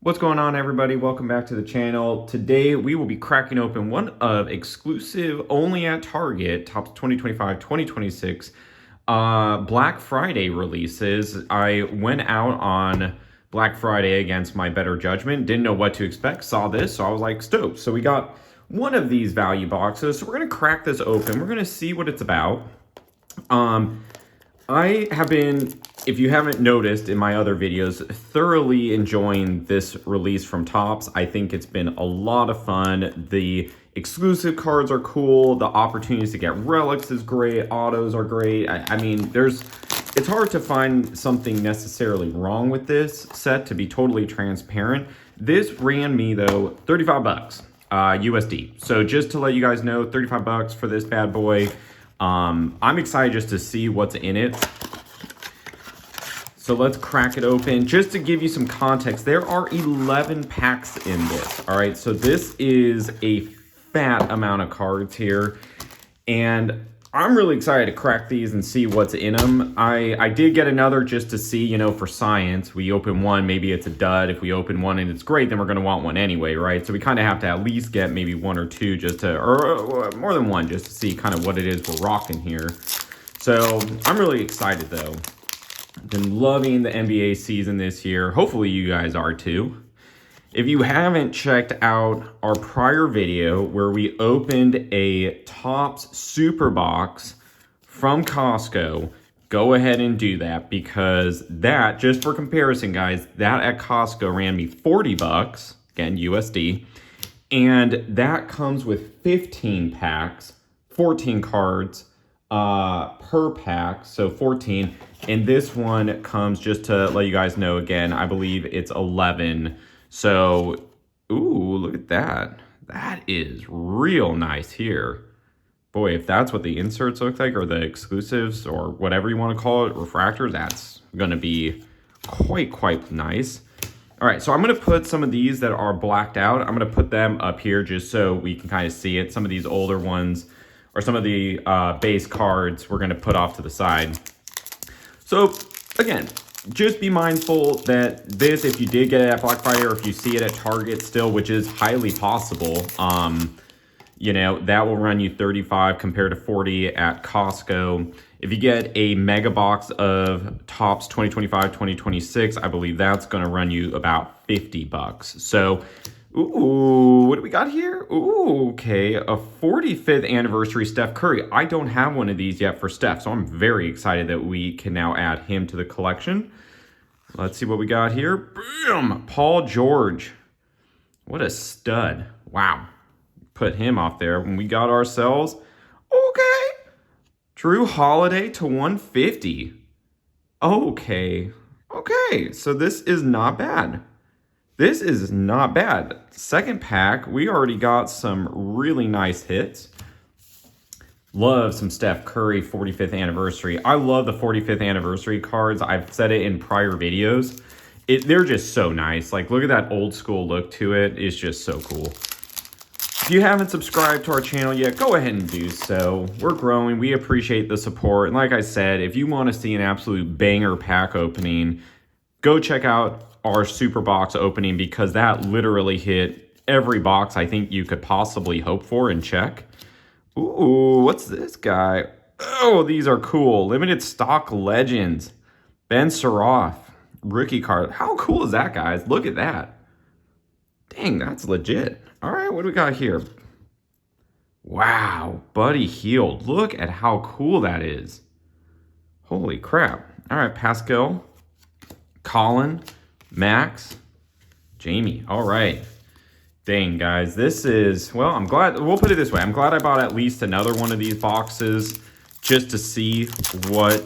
What's going on, everybody? Welcome back to the channel. Today we will be cracking open one of exclusive only at Target Topps 2025-2026 Black Friday releases. I went out on Black Friday against my better judgment, didn't know what to expect, saw this, so I was like stoked. So we got one of these value boxes, so we're gonna crack this open. We're gonna see what it's about. I have been, if you haven't noticed in my other videos, thoroughly enjoying this release from Topps. I think it's been a lot of fun. The exclusive cards are cool. The opportunities to get relics is great. Autos are great. I mean, it's hard to find something necessarily wrong with this set, to be totally transparent. This ran me, though, 35 bucks USD. So just to let you guys know, 35 bucks for this bad boy. I'm excited just to see what's in it. So let's crack it open. Just to give you some context, there are 11 packs in this. All right, so this is a fat amount of cards here. And I'm really excited to crack these and see what's in them. I did get another just to see, you know, for science. We open one, maybe it's a dud. If we open one and it's great, then we're going to want one anyway, right? So we kind of have to at least get maybe one or two just to, or more than one, just to see kind of what it is we're rocking here. So I'm really excited, though. Been loving the NBA season this year. Hopefully you guys are too. If you haven't checked out our prior video where we opened a Topps Super Box from Costco, go ahead and do that, because that, just for comparison, guys, that at Costco ran me 40 bucks, again, USD, and that comes with 15 packs, 14 cards per pack, so 14, and this one comes, just to let you guys know again, I believe it's 11. So, ooh, look at that. That is real nice here. Boy, if that's what the inserts look like, or the exclusives, or whatever you want to call it, refractors, that's going to be quite nice. All right, so I'm going to put some of these that are blacked out. I'm going to put them up here just so we can kind of see it. Some of these older ones, or some of the base cards, we're going to put off to the side. So, again, just be mindful that this, if you did get it at Black Friday, or if you see it at Target still, which is highly possible, you know, that will run you 35 compared to 40 at Costco. If you get a mega box of Topps 2025-2026, I believe that's going to run you about 50 bucks. So, ooh, what do we got here? Ooh, okay, a 45th anniversary Steph Curry. I don't have one of these yet for Steph, so I'm very excited that we can now add him to the collection. Let's see what we got here. Boom! Paul George. What a stud. Wow. Put him off there when we got ourselves. Okay. Drew Holiday to 150. Okay. Okay, so this is not bad. This is not bad. Second pack, we already got some really nice hits. Love some Steph Curry 45th anniversary. I love the 45th anniversary cards. I've said it in prior videos. They're just so nice. Like, look at that old school look to it. It's just so cool. If you haven't subscribed to our channel yet, go ahead and do so. We're growing. We appreciate the support. And like I said, if you want to see an absolute banger pack opening, go check out our super box opening, because that literally hit every box I think you could possibly hope for and check. Ooh, what's this guy? Oh, these are cool. Limited stock legends. Ben Saroff, rookie card. How cool is that, guys? Look at that. Dang, that's legit. All right, what do we got here? Wow, Buddy Hield. Look at how cool that is. Holy crap. All right, Pascal, Colin, Max, Jamie. All right. Dang, guys, this is, well, I'm glad, we'll put it this way. I'm glad I bought at least another one of these boxes just to see what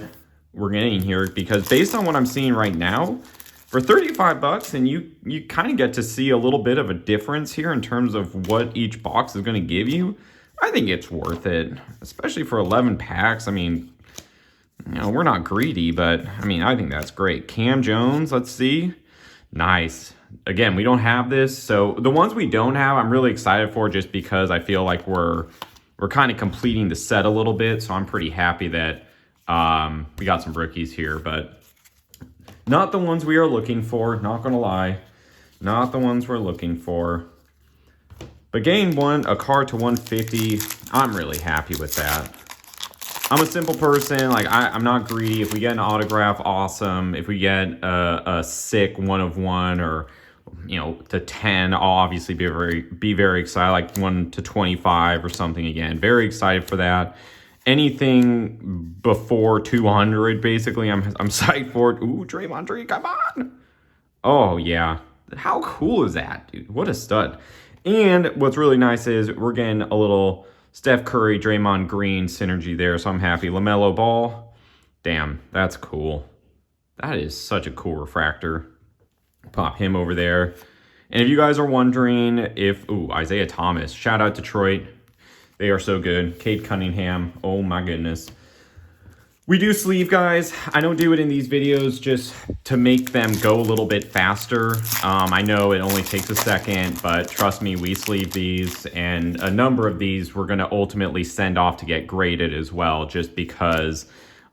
we're getting here, because based on what I'm seeing right now, for 35 bucks, and you kind of get to see a little bit of a difference here in terms of what each box is going to give you. I think it's worth it, especially for 11 packs. I mean, you know, we're not greedy, but I mean, I think that's great. Cam Jones, let's see. Nice. Again, we don't have this, so the ones we don't have, I'm really excited for, just because I feel like we're kind of completing the set a little bit. So I'm pretty happy that we got some rookies here, but not the ones we are looking for, not gonna lie. Not the ones we're looking for. But getting a card to 150, I'm really happy with that. I'm a simple person. Like, I'm not greedy. If we get an autograph, awesome. If we get a sick 1 of 1 or, you know, to 10, I'll obviously be very excited. Like 1 to 25 or something again. Very excited for that. Anything before 200, basically, I'm psyched for it. Ooh, Draymond Green, come on. Oh, yeah. How cool is that, dude? What a stud. And what's really nice is we're getting a little Steph Curry, Draymond Green synergy there, so I'm happy. LaMelo Ball, damn, that's cool. That is such a cool refractor. Pop him over there. And if you guys are wondering if, Isaiah Thomas, shout out Detroit. They are so good. Cade Cunningham, oh my goodness. We do sleeve, guys. I don't do it in these videos just to make them go a little bit faster. I know it only takes a second, but trust me, we sleeve these, and a number of these we're going to ultimately send off to get graded as well, just because,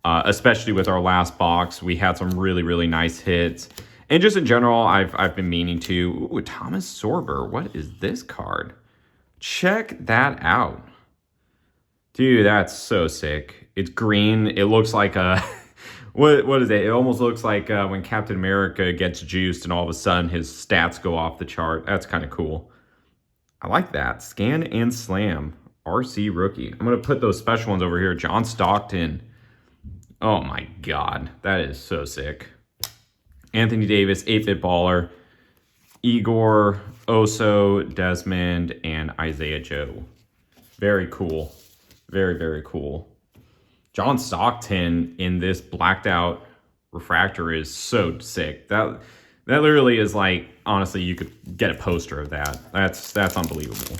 especially with our last box, we had some really, really nice hits. And just in general, I've been meaning to. Ooh, Thomas Sorber. What is this card? Check that out. Dude, that's so sick. It's green. It looks like a... what is it? It almost looks like when Captain America gets juiced and all of a sudden his stats go off the chart. That's kind of cool. I like that. Scan and Slam. RC Rookie. I'm going to put those special ones over here. John Stockton. Oh my god. That is so sick. Anthony Davis, 8-bit baller. Igor, Oso, Desmond, and Isaiah Joe. Very cool. Very, very cool. John Stockton in this blacked out refractor is so sick. That literally is like, honestly, you could get a poster of that. That's unbelievable.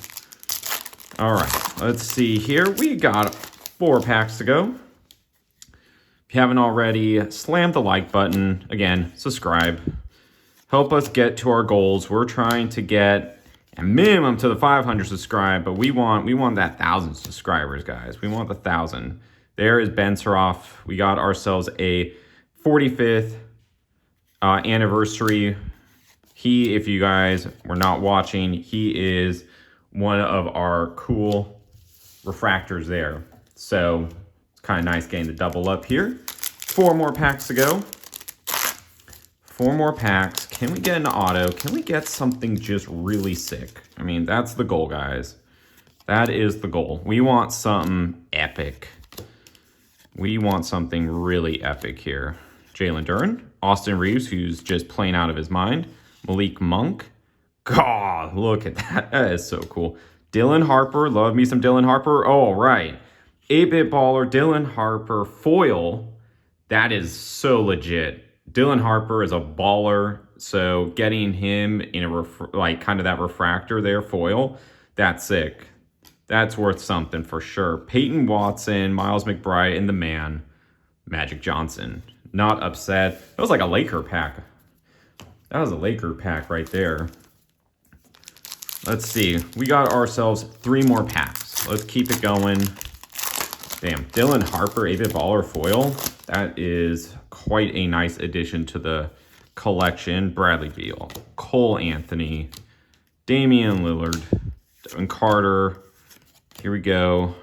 All right, let's see here. We got 4 packs to go. If you haven't already, slam the like button. Again, subscribe. Help us get to our goals. We're trying to get a minimum to the 500 subscribe, but we want that 1,000 subscribers, guys. We want the 1,000. There is Ben Saroff. We got ourselves a 45th anniversary. He, if you guys were not watching, he is one of our cool refractors there. So it's kind of nice getting the double up here. 4 more packs to go. 4 more packs. Can we get an auto? Can we get something just really sick? I mean, that's the goal, guys. That is the goal. We want something epic. We want something really epic here. Jalen Duren. Austin Reeves, who's just playing out of his mind. Malik Monk. God, look at that. That is so cool. Dylan Harper. Love me some Dylan Harper. Oh, right. 8-bit baller. Dylan Harper. Foil. That is so legit. Dylan Harper is a baller, so getting him in a kind of that refractor there, foil, that's sick. That's worth something for sure. Peyton Watson, Miles McBride, and the man, Magic Johnson. Not upset. That was like a Laker pack. That was a Laker pack right there. Let's see. We got ourselves 3 more packs. Let's keep it going. Damn, Dylan Harper, 8-bit baller foil. That is quite a nice addition to the collection. Bradley Beal, Cole Anthony, Damian Lillard, Devin Carter. Here we go.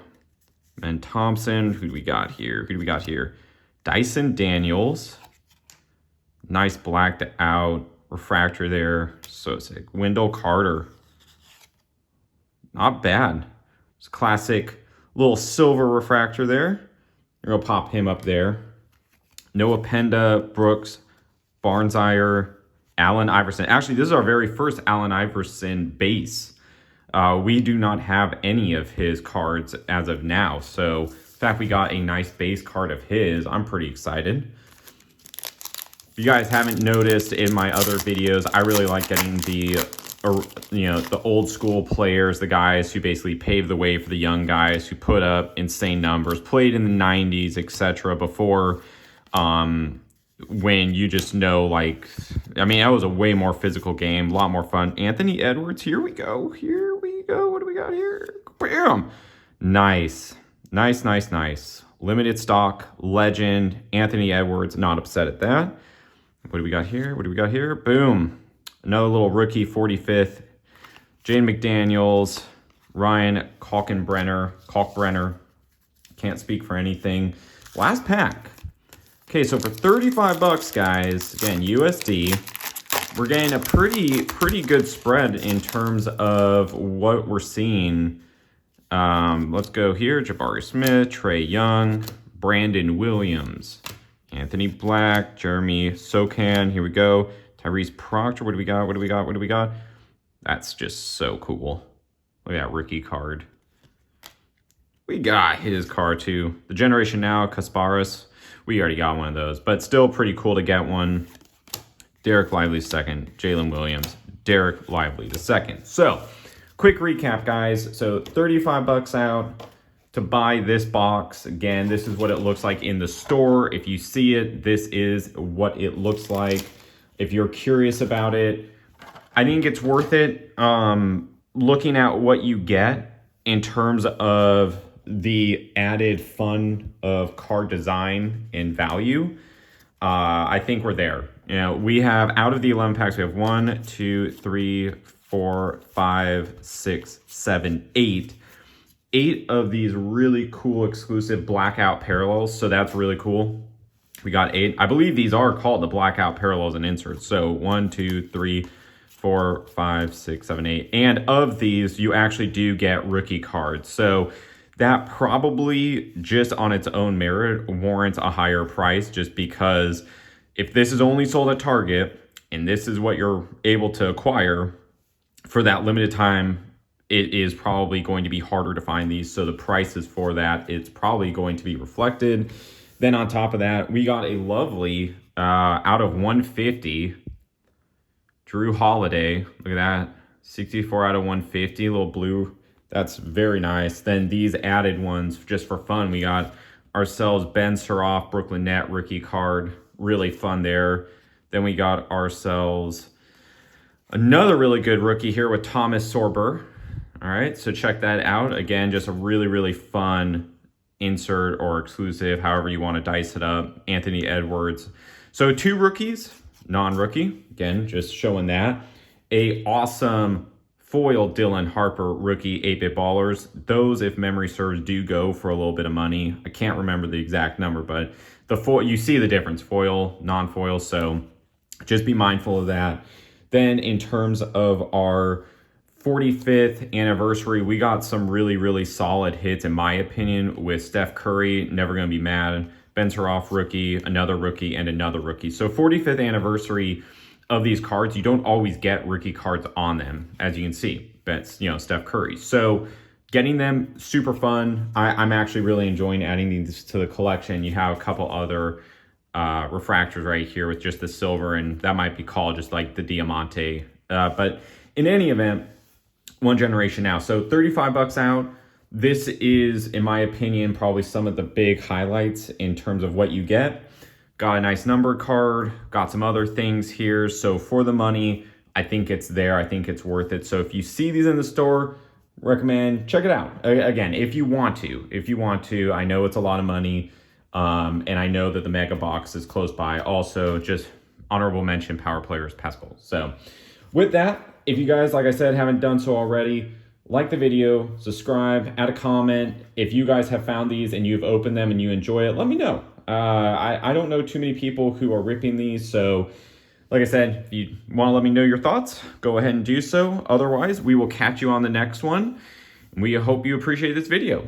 Ben Thompson. Who do we got here? Who do we got here? Dyson Daniels. Nice blacked out refractor there. So sick. Wendell Carter. Not bad. It's classic little silver refractor there. We're going to pop him up there. Noah Penda, Brooks, Barnshire, Allen Iverson. Actually, this is our very first Allen Iverson base. We do not have any of his cards as of now. So, in fact, we got a nice base card of his. I'm pretty excited. If you guys haven't noticed in my other videos, I really like getting the old school players, the guys who basically paved the way for the young guys who put up insane numbers, played in the 90s, etc. before when you just know, like, I mean, that was a way more physical game, a lot more fun. Anthony Edwards, here we go. Here we go. What do we got here? Bam! Nice. Nice, nice, nice. Limited stock, legend, Anthony Edwards, not upset at that. What do we got here? What do we got here? Boom. Another little rookie, 45th. Jane McDaniels, Ryan Kalkbrenner. Can't speak for anything. Last pack. Okay, so for 35 bucks, guys, again, USD, we're getting a pretty good spread in terms of what we're seeing. Let's go here. Jabari Smith, Trey Young, Brandon Williams, Anthony Black, Jeremy Sokan. Here we go. Tyrese Proctor. What do we got? That's just so cool. Look at that rookie card. We got his card too. The Generation Now, Kasparis. We already got one of those, but still pretty cool to get one. Derek Lively second, Jalen Williams, Derek Lively the second. So, quick recap, guys. So, 35 bucks out to buy this box. Again, this is what it looks like in the store. If you see it, this is what it looks like. If you're curious about it, I think it's worth it. Looking at what you get in terms of the added fun of card design and value, I think we're there. You know, we have, out of the 11 packs, we have 1, 2, 3, 4, 5, 6, 7, 8. 8 of these really cool exclusive blackout parallels, so that's really cool. We got 8. I believe these are called the blackout parallels and inserts. So 1, 2, 3, 4, 5, 6, 7, 8. And of these, you actually do get rookie cards. So that probably just on its own merit warrants a higher price, just because if this is only sold at Target and this is what you're able to acquire for that limited time, it is probably going to be harder to find these. So the prices for that, it's probably going to be reflected. Then on top of that, we got a lovely out of 150 Drew Holiday. Look at that, 64 out of 150, little blue. That's very nice. Then these added ones, just for fun, we got ourselves Ben Suroff, Brooklyn Net rookie card. Really fun there. Then we got ourselves another really good rookie here with Thomas Sorber. All right, so check that out. Again, just a really fun insert or exclusive, however you want to dice it up. Anthony Edwards. So 2 rookies, non-rookie. Again, just showing that. A awesome foil Dylan Harper rookie 8-bit ballers. Those, if memory serves, do go for a little bit of money. I can't remember the exact number, but the foil, you see the difference, foil, non-foil, so just be mindful of that. Then in terms of our 45th anniversary, we got some really solid hits, in my opinion, with Steph Curry, Never Gonna Be Mad, Ben Suroff rookie, another rookie, and another rookie. So 45th anniversary of these cards, you don't always get rookie cards on them, as you can see. That's, you know, Steph Curry. So getting them, super fun. I'm actually really enjoying adding these to the collection. You have a couple other refractors right here with just the silver, and that might be called just like the Diamante. But in any event, One Generation Now. So 35 bucks out. This is, in my opinion, probably some of the big highlights in terms of what you get. Got a nice number card, got some other things here. So for the money, I think it's there. I think it's worth it. So if you see these in the store, recommend, check it out. Again, if you want to, I know it's a lot of money. And I know that the mega box is close by. Also, just honorable mention, Power Players Pascal. So with that, if you guys, like I said, haven't done so already, like the video, subscribe, add a comment. If you guys have found these and you've opened them and you enjoy it, let me know. I don't know too many people who are ripping these, so like I said, if you want to let me know your thoughts, go ahead and do so. Otherwise, we will catch you on the next one. We hope you appreciate this video.